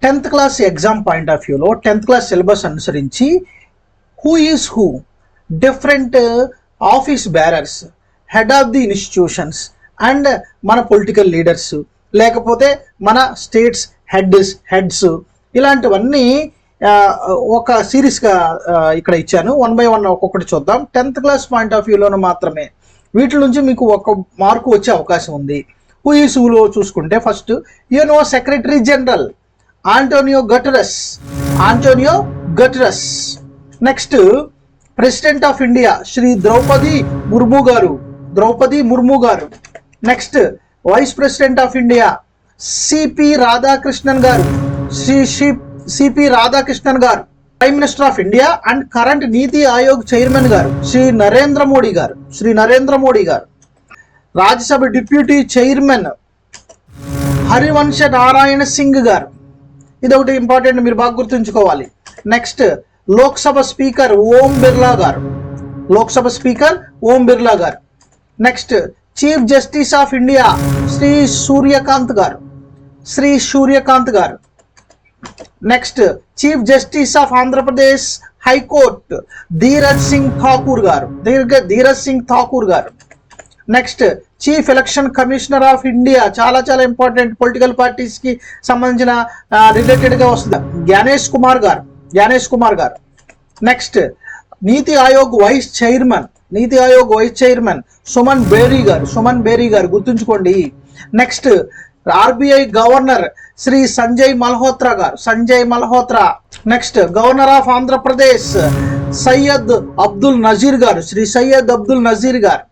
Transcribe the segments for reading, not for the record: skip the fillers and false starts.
10th class exam point of వ్యూలో 10th class syllabus అనుసరించి who is who, different office bearers, head of the institutions and మన political leaders, లేకపోతే మన states heads ఇలాంటివన్నీ ఒక సిరీస్గా ఇక్కడ ఇచ్చాను. 1 by 1 ఒక్కొక్కటి చూద్దాం. 10th క్లాస్ పాయింట్ ఆఫ్ వ్యూలోనే మాత్రమే వీటి నుంచి మీకు ఒక మార్కు వచ్చే అవకాశం ఉంది. హూ ఈజ్ హూలో చూసుకుంటే first UNO secretary general Antonio Guterres. Next president of India Shri Droupadi Murmu garu. Next vice president of India CP Radhakrishnan garu. Prime minister of India and current NITI Aayog chairman garu Shri Narendra Modi garu. Rajya Sabha deputy chairman Harivansh Narayan Singh garu. ఇది ఒకటి ఇంపార్టెంట్, మీరు బాగా గుర్తుంచుకోవాలి. Next Lok Sabha speaker Om Birla garu. Next chief justice of India Shri Surya Kant garu. Next chief justice of Andhra Pradesh high court Dheeraj Singh Thakur గారు. Next chief election commissioner of India, చాలా important, political parties కి సంబంధించిన related గా వస్తుంది, Gyanesh Kumar garu. Next NITI Aayog vice chairman Suman Bery garu గుర్తుంచుకోండి. Next RBI governor Shri Sanjay Malhotra. Next governor of Andhra Pradesh Syed Abdul Nazeer garu.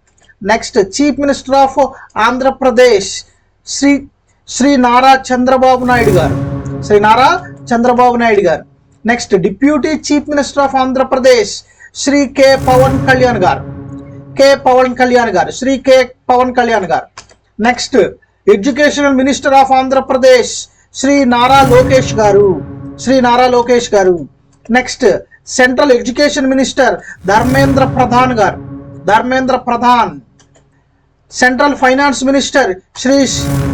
Next chief minister of Andhra Pradesh Shri Nara Chandrababu Naidu garu. Next deputy chief minister of Andhra Pradesh Shri K Pawan Kalyan garu. Next educational minister of Andhra Pradesh Shri Nara Lokesh garu. Next central education minister Dharmendra Pradhan. Central finance minister Shri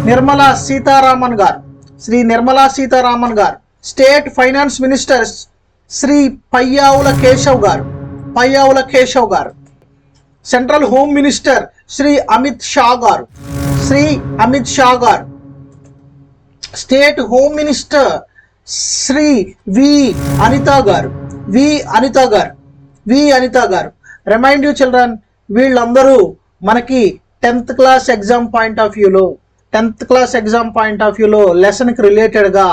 Nirmala Sitharaman garu. State finance minister Shri Payyavula Keshav గారు. Central home minister Shri Amit Shah గారు. State home minister Shri V Anitha గారు. Remind you children, వీళ్ళందరూ మనకి 10th class exam point of వ్యూలో లెసన్కి రిలేటెడ్గా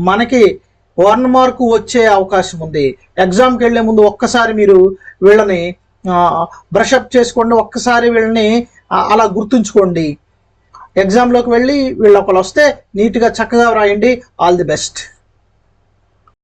మనకి 1 mark వచ్చే అవకాశం ఉంది. ఎగ్జామ్కి వెళ్ళే ముందు ఒక్కసారి మీరు వీళ్ళని బ్రషప్ చేసుకోండి, ఒక్కసారి వీళ్ళని అలా గుర్తుంచుకోండి. ఎగ్జామ్లోకి వెళ్ళి వీళ్ళు ఒకళ్ళు వస్తే నీట్గా చక్కగా వ్రాయండి. All the best.